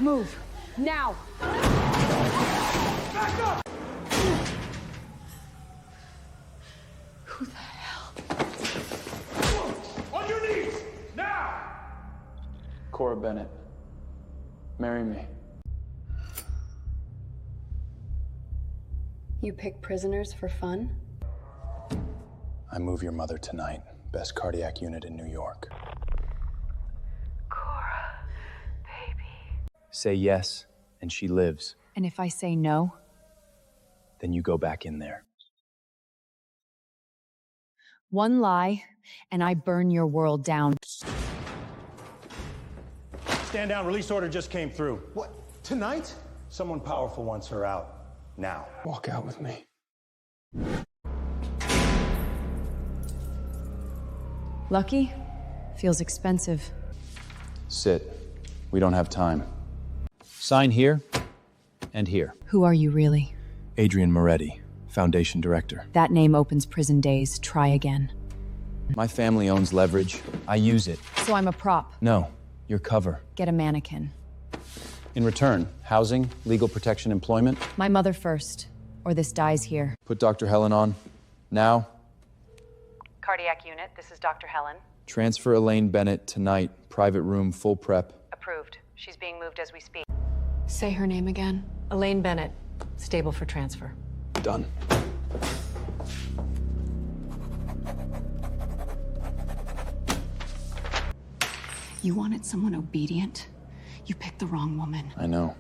Move. Now! Back up! Who the hell? On your knees! Now! Cora Bennett, marry me. You pick prisoners for fun? I move your mother tonight. Best cardiac unit in New York. Cora, baby. Say yes, and she lives. And if I say no? Then you go back in there. One lie, and I burn your world down. Stand down, release order just came through. What, tonight? Someone powerful wants her out. Now. Walk out with me. Lucky? Feels expensive. Sit. We don't have time. Sign here and here. Who are you really? Adrian Moretti, Foundation Director. That name opens prison days. Try again. My family owns leverage. I use it. So I'm a prop. No, your cover. Get a mannequin. In return, housing, legal protection, employment. My mother first, or this dies here. Put Dr. Helen on. Now. Cardiac unit, this is Dr. Helen. Transfer Elaine Bennett tonight. Private room, full prep. Approved. She's being moved as we speak. Say her name again. Elaine Bennett. Stable for transfer. Done. You wanted someone obedient? You picked the wrong woman. I know.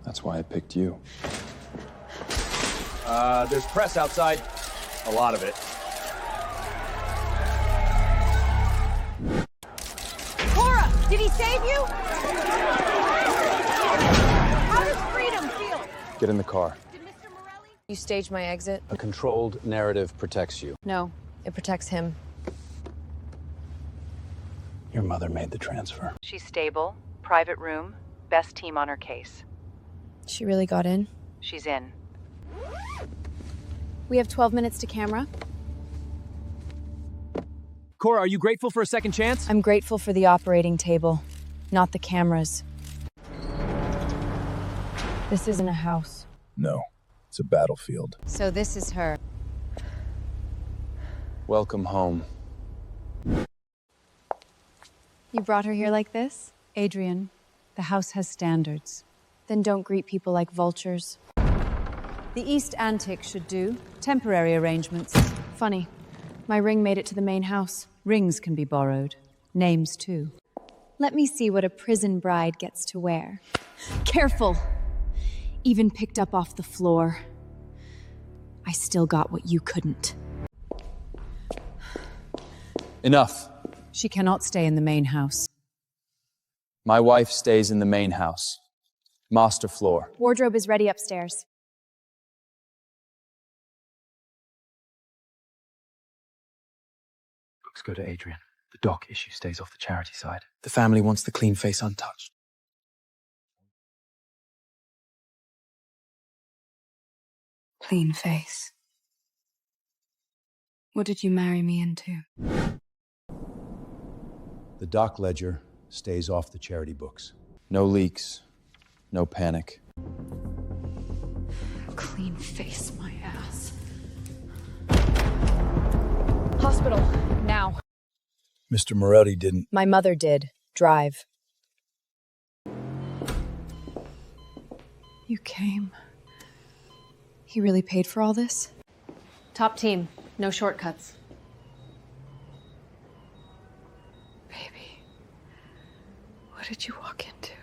That's why I picked you. There's press outside. A lot of it. Cora! Did he save you? How does freedom feel? Get in the car. Did Mr. Moretti? You staged my exit? A controlled narrative protects you. No, it protects him. Your mother made the transfer. She's stable, private room, best team on her case. She really got in? She's in. We have 12 minutes to camera. Cora, are you grateful for a second chance? I'm grateful for the operating table, not the cameras. This isn't a house. No, it's a battlefield. So this is her. Welcome home. You brought her here like this? Adrian, the house has standards. Then don't greet people like vultures. The East Antic should do. Temporary arrangements. Funny. My ring made it to the main house. Rings can be borrowed. Names, too. Let me see what a prison bride gets to wear. Careful! Even picked up off the floor. I still got what you couldn't. Enough. She cannot stay in the main house. My wife stays in the main house. Master floor. Wardrobe is ready upstairs. Books go to Adrian. The doc issue stays off the charity side. The family wants the clean face untouched. Clean face. What did you marry me into? The doc ledger stays off the charity books. No leaks, no panic. Clean face, my ass. Hospital, now. Mr. Moretti didn't. My mother did. Drive. You came. He really paid for all this? Top team, no shortcuts. Baby, what did you walk into?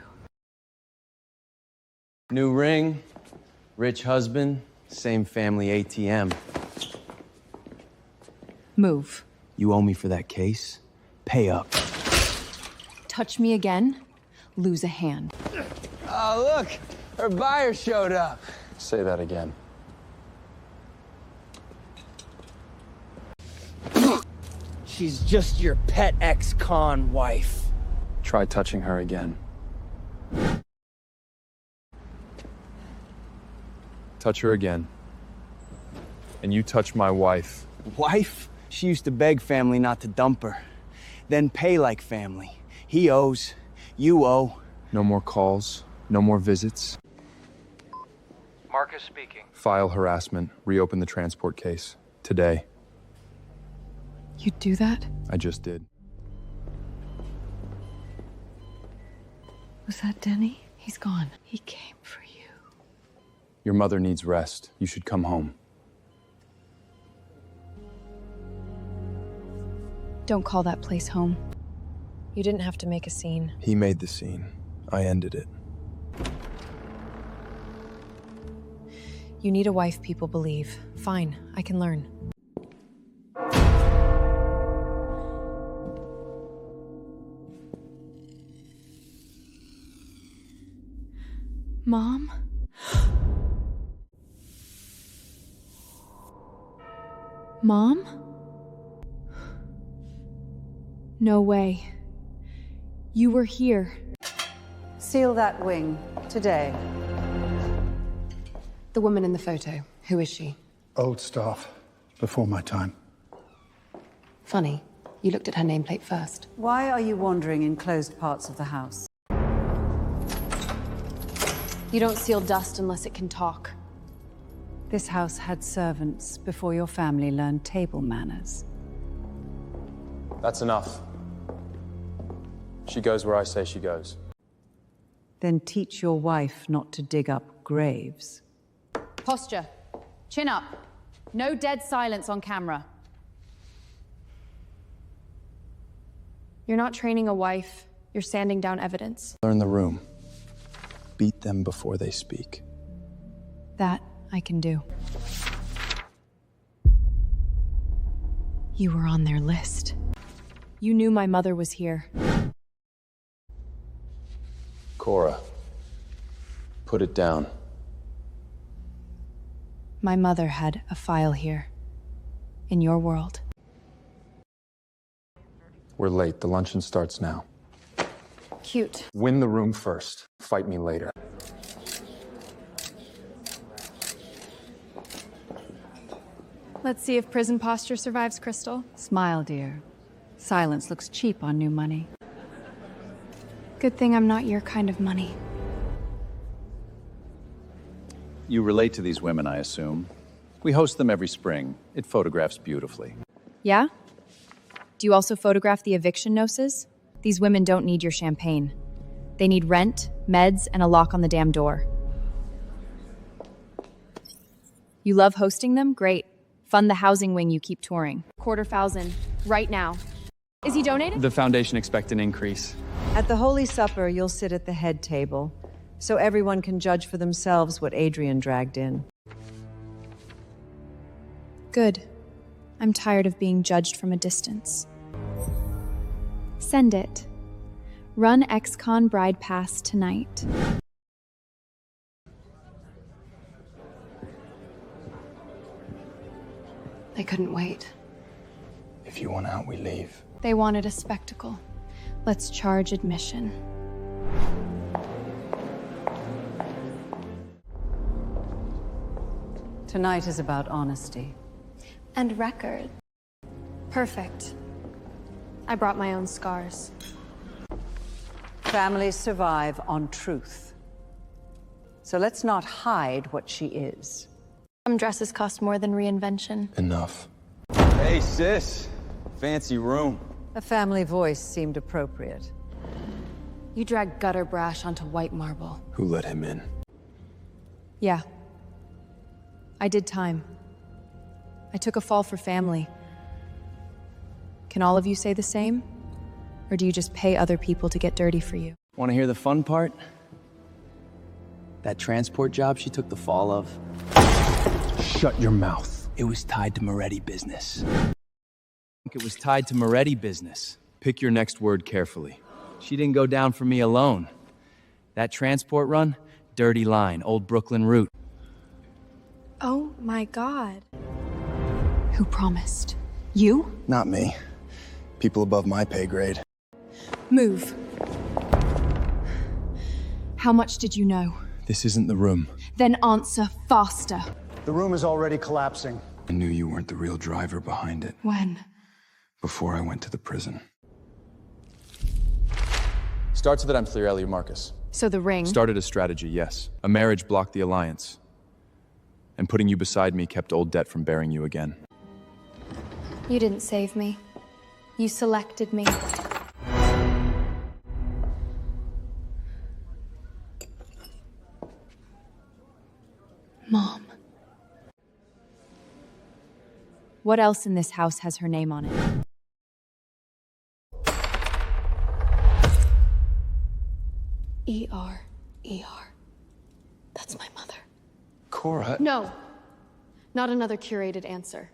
New ring, rich husband, same family ATM. Move. You owe me for that case? Pay up. Touch me again, lose a hand. Oh, look, her buyer showed up. Say that again. She's just your pet ex-con wife. Try touching her again. Touch her again. And you touch my wife. Wife? She used to beg family not to dump her. Then pay like family. He owes, you owe. No more calls, No more visits. Marcus speaking. File harassment. Reopen the transport case. Today. You'd do that? I just did. Was that Denny? He's gone. He came for you. Your mother needs rest. You should come home. Don't call that place home. You didn't have to make a scene. He made the scene. I ended it. You need a wife people believe. Fine, I can learn. Mom? Mom? No way. You were here. Seal that wing today. The woman in the photo, who is she? Old staff. Before my time. Funny, you looked at her nameplate first. Why are you wandering in closed parts of the house? You don't seal dust unless it can talk. This house had servants before your family learned table manners. That's enough. She goes where I say she goes. Then teach your wife not to dig up graves. Posture. Chin up. No dead silence on camera. You're not training a wife, you're sanding down evidence. Learn the room. Beat them before they speak. That I can do. You were on their list. You knew my mother was here. Cora, put it down. My mother had a file here. In your world. We're late. The luncheon starts now. Cute. Win the room first. Fight me later. Let's see if prison posture survives, Crystal. Smile, dear. Silence looks cheap on new money. Good thing I'm not your kind of money. You relate to these women, I assume. We host them every spring. It photographs beautifully. Yeah? Do you also photograph the eviction notices? These women don't need your champagne. They need rent, meds, and a lock on the damn door. You love hosting them? Great. Fund the housing wing you keep touring. $250,000, right now. Is he donated? The foundation expect an increase. At the Holy Supper, you'll sit at the head table, so everyone can judge for themselves what Adrian dragged in. Good. I'm tired of being judged from a distance. Send it. Run ex-con bride pass tonight. They couldn't wait. If you want out, we leave. They wanted a spectacle. Let's charge admission. Tonight is about honesty. And record. Perfect. I brought my own scars. Families survive on truth. So let's not hide what she is. Some dresses cost more than reinvention. Enough. Hey, sis. Fancy room. A family voice seemed appropriate. You drag gutter brash onto white marble. Who let him in? Yeah. I did time. I took a fall for family. Can all of you say the same? Or do you just pay other people to get dirty for you? Want to hear the fun part? That transport job she took the fall of? Shut your mouth. It was tied to Moretti business. It was tied to Moretti business. Pick your next word carefully. She didn't go down for me alone. That transport run, dirty line, old Brooklyn route. Oh my God. Who promised? You? Not me. People above my pay grade. Move. How much did you know? This isn't the room. Then answer faster. The room is already collapsing. I knew you weren't the real driver behind it. When? Before I went to the prison. Starts with that I'm Flirelli Marcus. So the ring... Started a strategy, yes. A marriage blocked the alliance. And putting you beside me kept old debt from bearing you again. You didn't save me. You selected me. Mom. What else in this house has her name on it? E.R. E.R. That's my mother. Cora. No. Not another curated answer.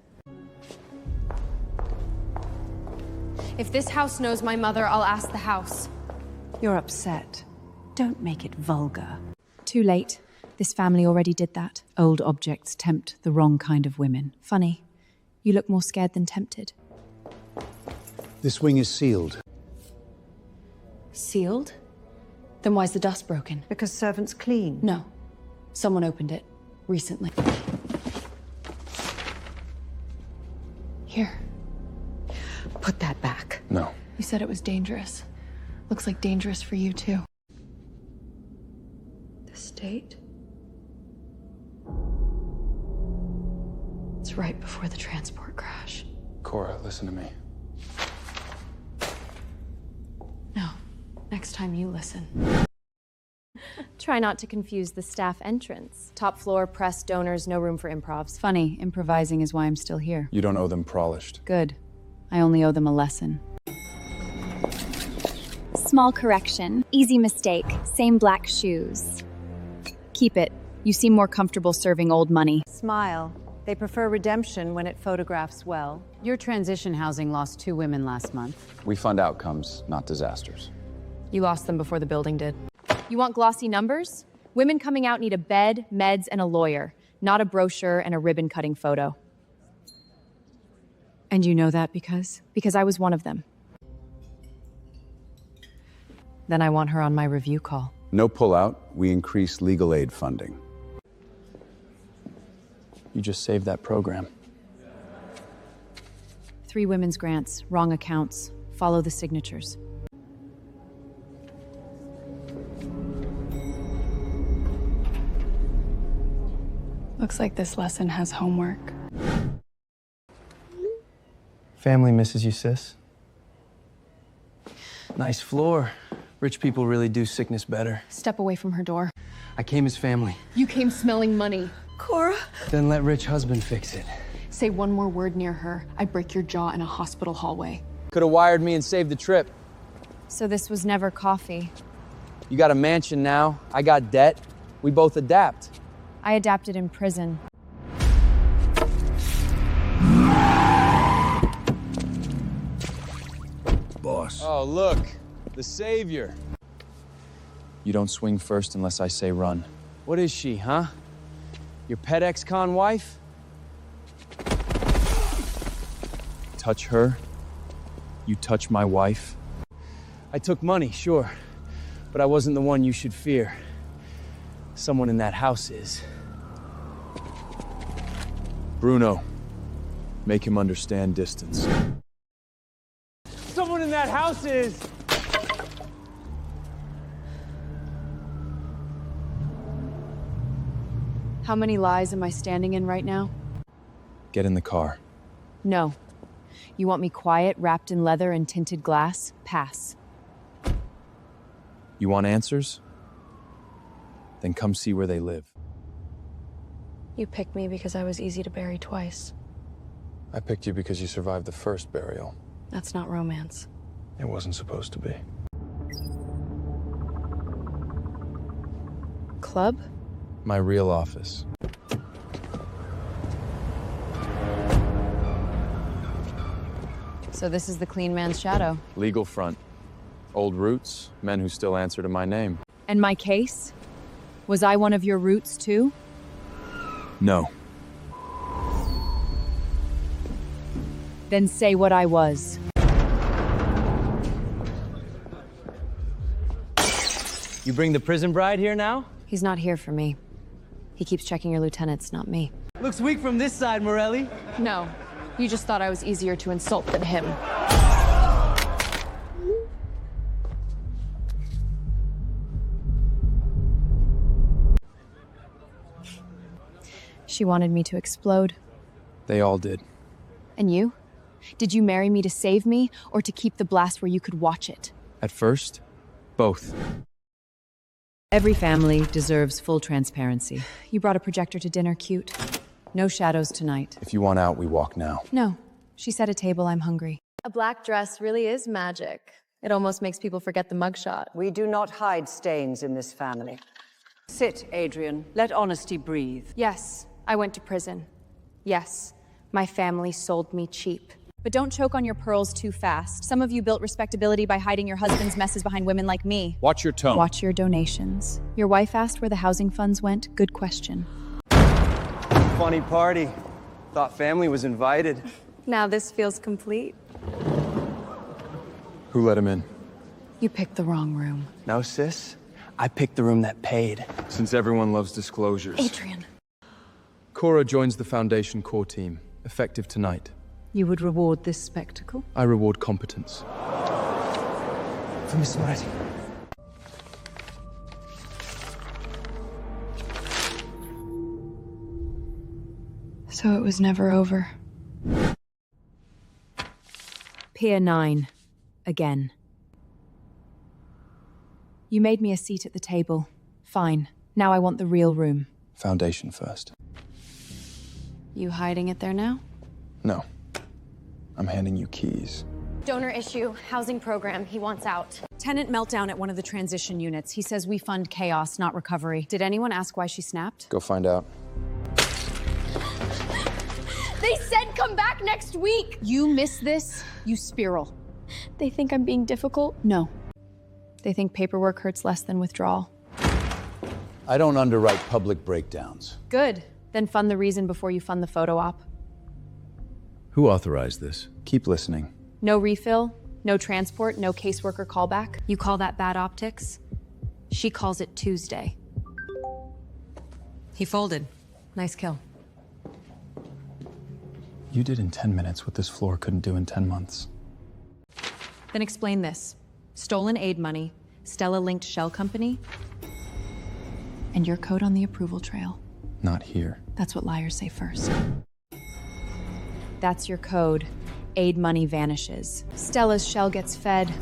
If this house knows my mother, I'll ask the house. You're upset. Don't make it vulgar. Too late. This family already did that. Old objects tempt the wrong kind of women. Funny. You look more scared than tempted. This wing is sealed. Sealed? Then why's the dust broken? Because servants clean. No. Someone opened it. Recently. Here. Put that back. No. You said it was dangerous. Looks like dangerous for you, too. The state? It's right before the transport crash. Cora, listen to me. No. Next time you listen. Try not to confuse the staff entrance. Top floor, press, donors, no room for improvs. Funny, improvising is why I'm still here. You don't owe them polished. Good. I only owe them a lesson. Small correction. Easy mistake. Same black shoes. Keep it. You seem more comfortable serving old money. Smile. They prefer redemption when it photographs well. Your transition housing lost 2 women last month. We fund outcomes, not disasters. You lost them before the building did. You want glossy numbers? Women coming out need a bed, meds, and a lawyer, not a brochure and a ribbon-cutting photo. And you know that because? Because I was one of them. Then I want her on my review call. No pullout. We increase legal aid funding. You just saved that program. 3 women's grants, wrong accounts. Follow the signatures. Looks like this lesson has homework. Family misses you, sis. Nice floor. Rich people really do sickness better. Step away from her door. I came as family. You came smelling money. Cora? Then let rich husband fix it. Say one more word near her, I'd break your jaw in a hospital hallway. Could have wired me and saved the trip. So this was never coffee. You got a mansion now. I got debt. We both adapt. I adapted in prison. Boss. Oh, look. The savior. You don't swing first unless I say run. What is she, huh? Your pet ex-con wife? Touch her, you touch my wife. I took money, sure. But I wasn't the one you should fear. Someone in that house is. Bruno, make him understand distance. Someone in that house is! How many lies am I standing in right now? Get in the car. No. You want me quiet, wrapped in leather and tinted glass? Pass. You want answers? Then come see where they live. You picked me because I was easy to bury twice. I picked you because you survived the first burial. That's not romance. It wasn't supposed to be. Club? My real office. So this is the clean man's shadow. Legal front. Old roots, men who still answer to my name. And my case? Was I one of your roots too? No. Then say what I was. You bring the prison bride here now? He's not here for me. He keeps checking your lieutenants, not me. Looks weak from this side, Moretti. No. You just thought I was easier to insult than him. She wanted me to explode. They all did. And you? Did you marry me to save me, or to keep the blast where you could watch it? At first, both. Every family deserves full transparency. You brought a projector to dinner, cute. No shadows tonight. If you want out, we walk now. No. She set a table, I'm hungry. A black dress really is magic. It almost makes people forget the mugshot. We do not hide stains in this family. Sit, Adrian. Let honesty breathe. Yes, I went to prison. Yes, my family sold me cheap. But don't choke on your pearls too fast. Some of you built respectability by hiding your husband's messes behind women like me. Watch your tone. Watch your donations. Your wife asked where the housing funds went. Good question. Funny party. Thought family was invited. Now this feels complete. Who let him in? You picked the wrong room. No, sis. I picked the room that paid. Since everyone loves disclosures. Adrian. Cora joins the Foundation core team, effective tonight. You would reward this spectacle? I reward competence. For Miss Moretti. So it was never over. Pier 9. Again. You made me a seat at the table. Fine. Now I want the real room. Foundation first. You hiding it there now? No. I'm handing you keys. Donor issue, housing program, he wants out. Tenant meltdown at one of the transition units. He says we fund chaos, not recovery. Did anyone ask why she snapped? Go find out. They said come back next week! You miss this, you spiral. They think I'm being difficult? No. They think paperwork hurts less than withdrawal. I don't underwrite public breakdowns. Good. Then fund the reason before you fund the photo op. Who authorized this? Keep listening. No refill, no transport, no caseworker callback. You call that bad optics? She calls it Tuesday. He folded. Nice kill. You did in 10 minutes what this floor couldn't do in 10 months. Then explain this. Stolen aid money, Stella-linked shell company, and your code on the approval trail. Not here. That's what liars say first. That's your code. Aid money vanishes. Stella's shell gets fed.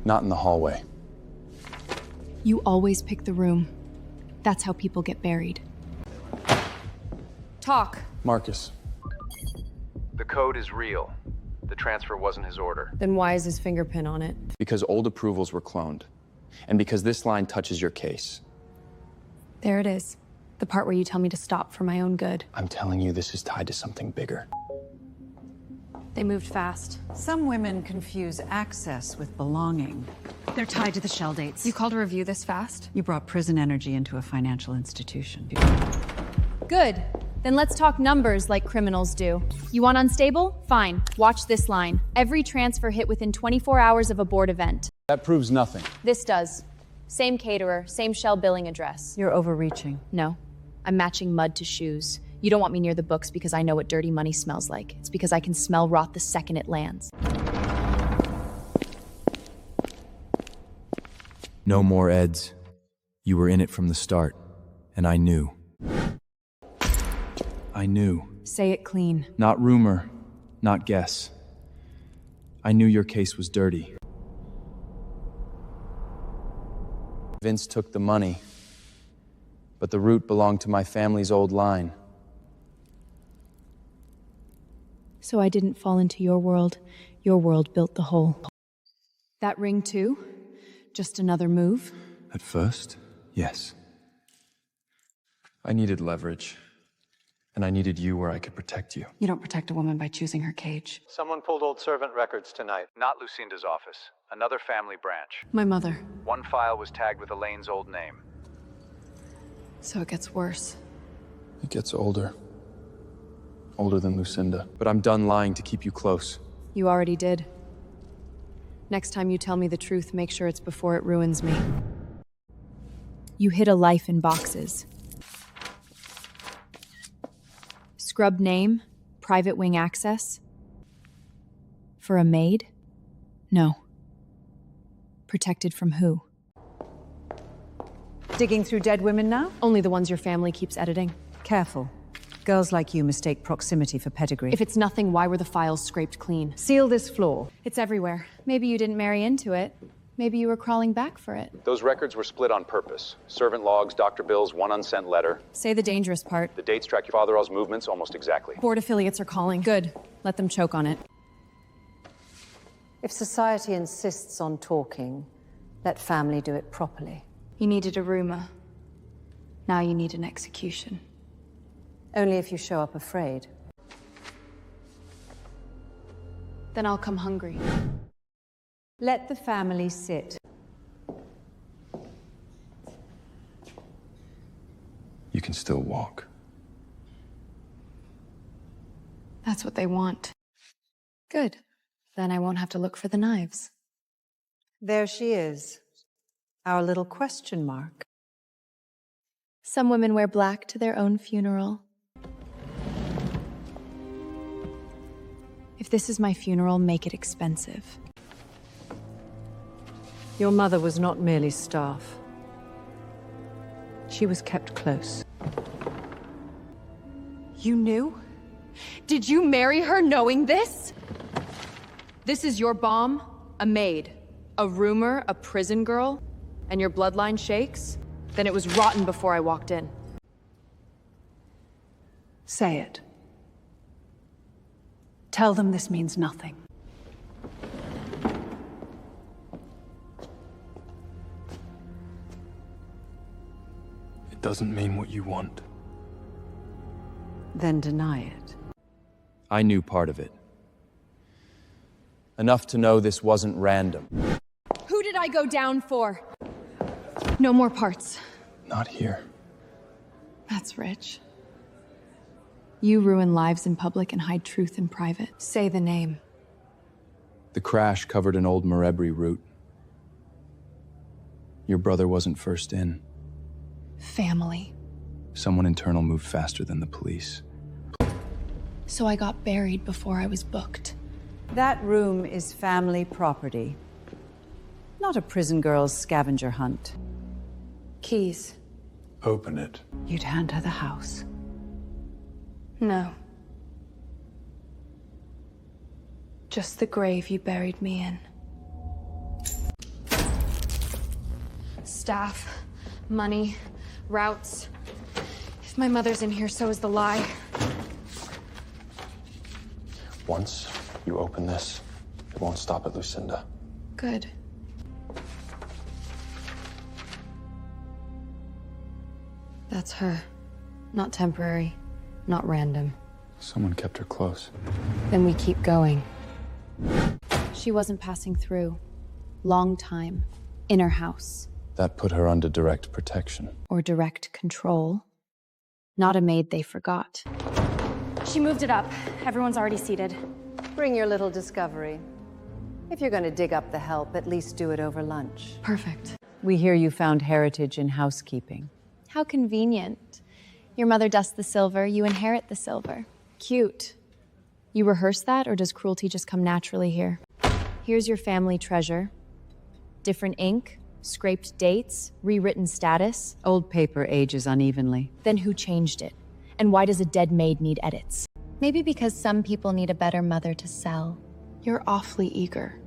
Not in the hallway. You always pick the room. That's how people get buried. Talk. Marcus. The code is real. The transfer wasn't his order. Then why is his fingerprint on it? Because old approvals were cloned. And because this line touches your case. There it is. The part where you tell me to stop for my own good. I'm telling you, this is tied to something bigger. They moved fast. Some women confuse access with belonging. They're tied to the shell dates. You called a review this fast? You brought prison energy into a financial institution. Good. Then let's talk numbers like criminals do. You want unstable? Fine. Watch this line. Every transfer hit within 24 hours of a board event. That proves nothing. This does. Same caterer, same shell billing address. You're overreaching. No. I'm matching mud to shoes. You don't want me near the books because I know what dirty money smells like. It's because I can smell rot the second it lands. No more Eds. You were in it from the start. And I knew. I knew. Say it clean. Not rumor, not guess. I knew your case was dirty. Vince took the money, but the root belonged to my family's old line. So I didn't fall into your world. Your world built the whole. That ring too? Just another move? At first, yes. I needed leverage. And I needed you where I could protect you. You don't protect a woman by choosing her cage. Someone pulled old servant records tonight. Not Lucinda's office. Another family branch. My mother. One file was tagged with Elaine's old name. So it gets worse. It gets older. Older than Lucinda. But I'm done lying to keep you close. You already did. Next time you tell me the truth, make sure it's before it ruins me. You hid a life in boxes. Scrub name, private wing access. For a maid? No. Protected from who? Digging through dead women now? Only the ones your family keeps editing. Careful. Girls like you mistake proximity for pedigree. If it's nothing, why were the files scraped clean? Seal this floor. It's everywhere. Maybe you didn't marry into it. Maybe you were crawling back for it. Those records were split on purpose. Servant logs, doctor bills, one unsent letter. Say the dangerous part. The dates track your father-in-law's movements almost exactly. Board affiliates are calling. Good. Let them choke on it. If society insists on talking, let family do it properly. You needed a rumor. Now you need an execution. Only if you show up afraid. Then I'll come hungry. Let the family sit. You can still walk. That's what they want. Good. Then I won't have to look for the knives. There she is. Our little question mark. Some women wear black to their own funeral. If this is my funeral, make it expensive. Your mother was not merely staff. She was kept close. You knew? Did you marry her knowing this? This is your bomb, a maid, a rumor, a prison girl, and your bloodline shakes? Then it was rotten before I walked in. Say it. Tell them this means nothing. It doesn't mean what you want. Then deny it. I knew part of it. Enough to know this wasn't random. Who did I go down for? No more parts. Not here. That's rich. You ruin lives in public and hide truth in private. Say the name. The crash covered an old Moretti route. Your brother wasn't first in. Family. Someone internal moved faster than the police. So I got buried before I was booked. That room is family property. Not a prison girl's scavenger hunt. Keys. Open it. You'd hand her the house. No. Just the grave you buried me in. Staff, money, routes. If my mother's in here, so is the lie. Once you open this, it won't stop at Lucinda. Good. That's her. Not temporary. Not random. Someone kept her close. Then we keep going. She wasn't passing through. Long time. In her house. That put her under direct protection. Or direct control. Not a maid they forgot. She moved it up. Everyone's already seated. Bring your little discovery. If you're going to dig up the help, at least do it over lunch. Perfect. We hear you found heritage in housekeeping. How convenient. Your mother dusts the silver, you inherit the silver. Cute. You rehearse that, or does cruelty just come naturally here? Here's your family treasure. Different ink, scraped dates, rewritten status. Old paper ages unevenly. Then who changed it? And why does a dead maid need edits? Maybe because some people need a better mother to sell. You're awfully eager.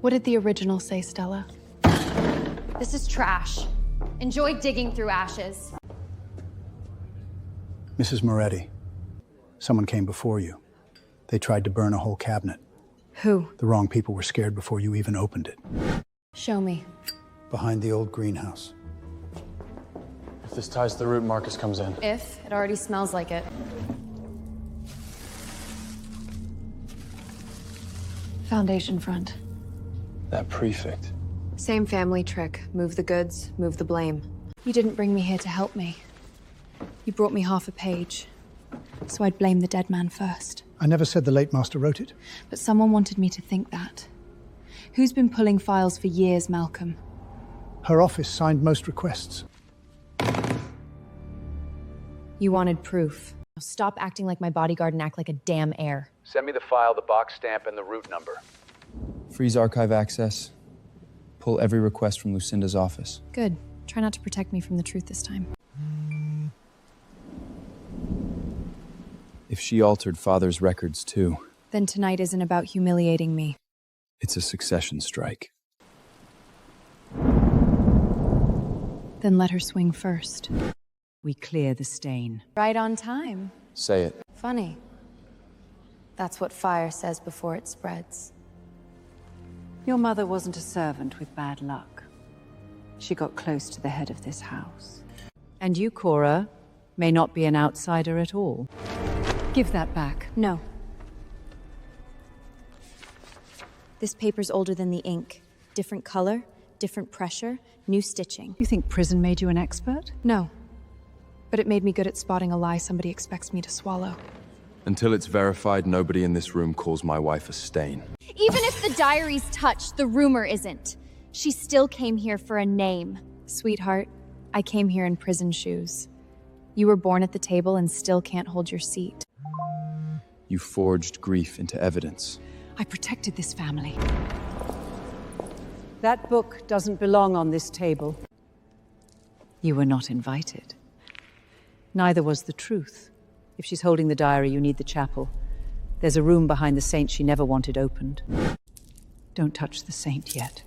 What did the original say, Stella? This is trash. Enjoy digging through ashes. Mrs. Moretti, someone came before you. They tried to burn a whole cabinet. Who? The wrong people were scared before you even opened it. Show me. Behind the old greenhouse. If this ties to the route, Marcus comes in. If? It already smells like it. Foundation front. That prefect. Same family trick. Move the goods, move the blame. You didn't bring me here to help me. You brought me half a page, so I'd blame the dead man first. I never said the late master wrote it. But someone wanted me to think that. Who's been pulling files for years, Malcolm? Her office signed most requests. You wanted proof. Now stop acting like my bodyguard and act like a damn heir. Send me the file, the box stamp, and the route number. Freeze archive access. Pull every request from Lucinda's office. Good. Try not to protect me from the truth this time. If she altered Father's records too, Then tonight isn't about humiliating me. it's a succession strike. Then let her swing first. We clear the stain. Right on time. Say it. Funny. That's what fire says before it spreads. Your mother wasn't a servant with bad luck. She got close to the head of this house. And you, Cora, may not be an outsider at all. Give that back. No. This paper's older than the ink. Different color, different pressure, new stitching. You think prison made you an expert? No. But it made me good at spotting a lie somebody expects me to swallow. Until it's verified, nobody in this room calls my wife a stain. Even if the diary's touched, the rumor isn't. She still came here for a name. Sweetheart, I came here in prison shoes. You were born at the table and still can't hold your seat. You forged grief into evidence. I protected this family. That book doesn't belong on this table. You were not invited. Neither was the truth. If she's holding the diary, you need the chapel. There's a room behind the saint she never wanted opened. Don't touch the saint yet.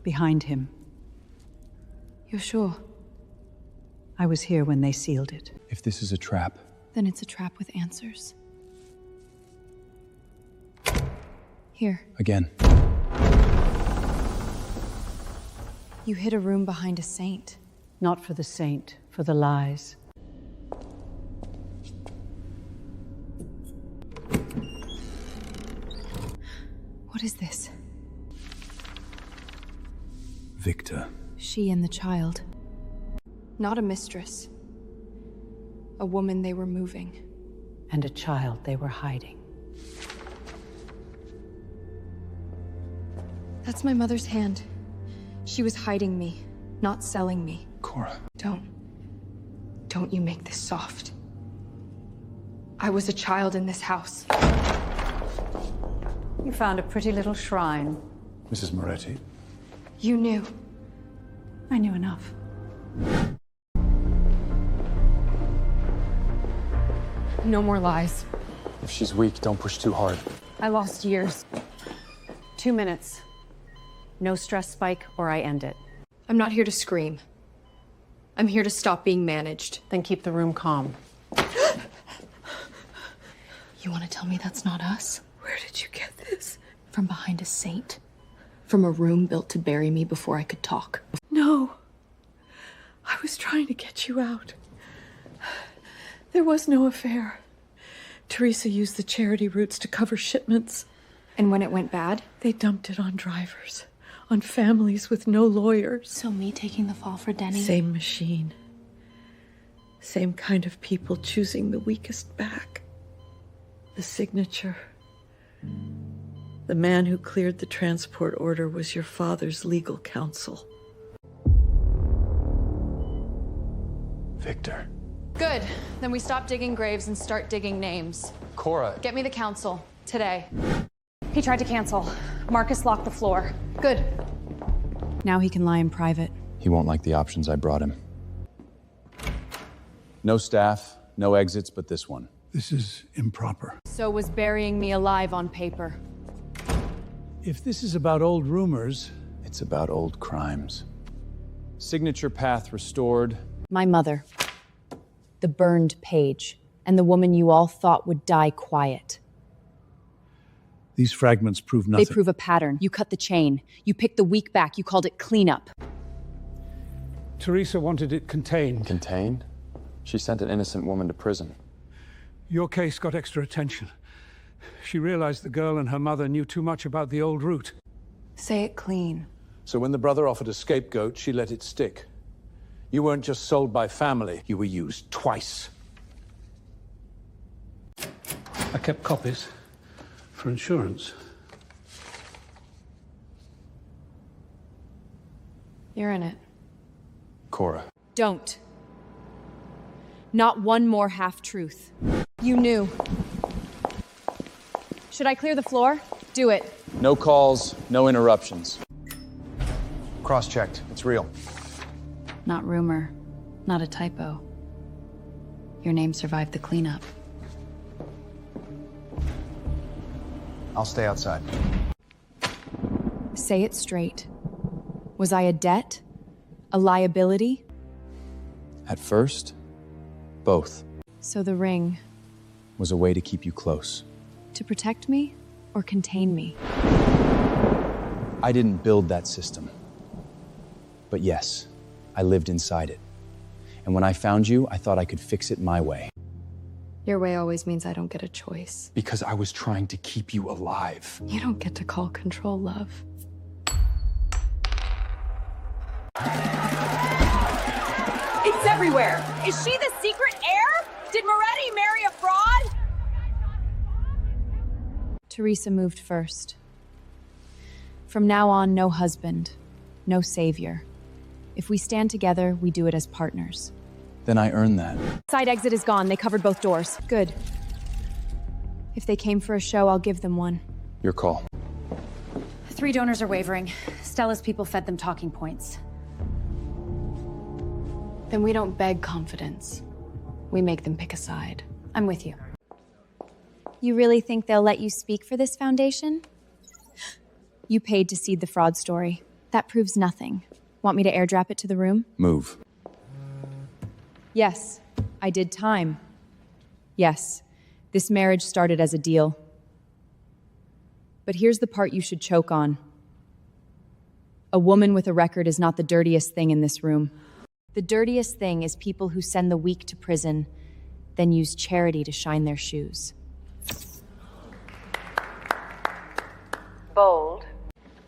Behind him. You're sure? I was here when they sealed it. If this is a trap, Then it's a trap with answers. Here. again. You hid a room behind a saint. Not for the saint, for the lies. What is this? Victor. She and the child. Not a mistress. A woman they were moving. And a child they were hiding. That's my mother's hand. She was hiding me, not selling me. Cora. Don't you make this soft. I was a child in this house. You found a pretty little shrine. Mrs. Moretti. You knew. I knew enough. No more lies. If she's weak, don't push too hard. I lost years. 2 minutes. No stress spike, or I end it. I'm not here to scream. I'm here to stop being managed. Then keep the room calm. You want to tell me that's not us? Where did you get this? From behind a saint. From a room built to bury me before I could talk. No. I was trying to get you out. There was no affair. Teresa used the charity routes to cover shipments. And when it went bad? They dumped it on drivers, on families with no lawyers. So me taking the fall for Denny? Same machine. Same kind of people choosing the weakest back. The signature. The man who cleared the transport order was your father's legal counsel. Victor. Good. Then we stop digging graves and start digging names. Cora. Get me the counsel. Today. He tried to cancel. Marcus locked the floor. Good. Now he can lie in private. He won't like the options I brought him. No staff, no exits but this one. This is improper. So was burying me alive on paper. If this is about old rumors... It's about old crimes. Signature path restored. My mother. The burned page. And the woman you all thought would die quiet. These fragments prove nothing. They prove a pattern. You cut the chain. You picked the weak back. You called it cleanup. Teresa wanted it contained. Contained? She sent an innocent woman to prison. Your case got extra attention. She realized the girl and her mother knew too much about the old route. Say it clean. So when the brother offered a scapegoat, she let it stick. You weren't just sold by family, you were used twice. I kept copies for insurance. You're in it. Cora. Don't. Not one more half-truth. You knew. Should I clear the floor? Do it. No calls, no interruptions. Cross-checked. It's real. Not rumor. Not a typo. Your name survived the cleanup. I'll stay outside. Say it straight. Was I a debt? A liability? At first, both. So the ring, Was a way to keep you close. to protect me or contain me? I didn't build that system. But yes, I lived inside it. And when I found you, I thought I could fix it my way. Your way always means I don't get a choice. Because I was trying to keep you alive. You don't get to call control love. It's everywhere! Is she the secret heir? Did Moretti marry a fraud? Teresa moved first. From now on, no husband, no savior. If we stand together, we do it as partners. Then I earned that. Side exit is gone. They covered both doors. Good. If they came for a show, I'll give them one. Your call. 3 donors are wavering. Stella's people fed them talking points. Then we don't beg confidence. We make them pick a side. I'm with you. You really think they'll let you speak for this foundation? You paid to seed the fraud story. That proves nothing. Want me to airdrop it to the room? Move. Yes, I did time. Yes, this marriage started as a deal. But here's the part you should choke on. A woman with a record is not the dirtiest thing in this room. The dirtiest thing is people who send the weak to prison, then use charity to shine their shoes. Bold.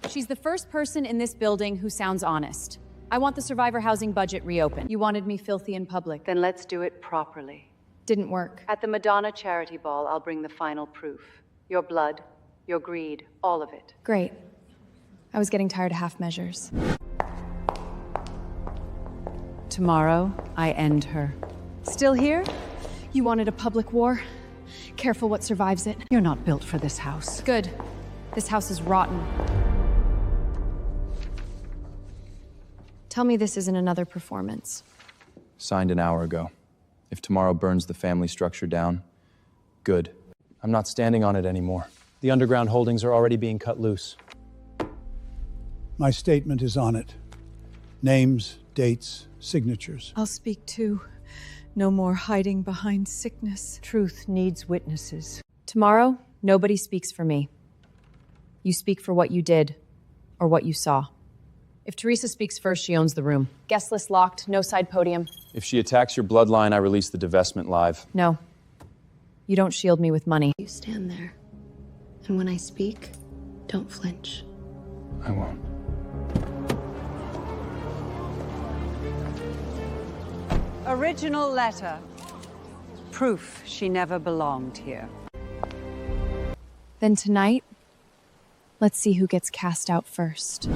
She's the first person in this building who sounds honest. I want the survivor housing budget reopened. You wanted me filthy in public. Then let's do it properly. Didn't work. At the Madonna charity ball, I'll bring the final proof. Your blood, your greed, all of it. Great. I was getting tired of half measures. Tomorrow, I end her. Still here? You wanted a public war? Careful what survives it. You're not built for this house. Good. This house is rotten. Tell me this isn't another performance. Signed an hour ago. If tomorrow burns the family structure down, good. I'm not standing on it anymore. The underground holdings are already being cut loose. My statement is on it. Names, dates, signatures. I'll speak too. No more hiding behind sickness. Truth needs witnesses. Tomorrow, nobody speaks for me. You speak for what you did, or what you saw. If Teresa speaks first, she owns the room. Guest list locked, no side podium. If she attacks your bloodline, I release the divestment live. No. You don't shield me with money. You stand there. And when I speak, don't flinch. I won't. Original letter. Proof she never belonged here. Then tonight, let's see who gets cast out first.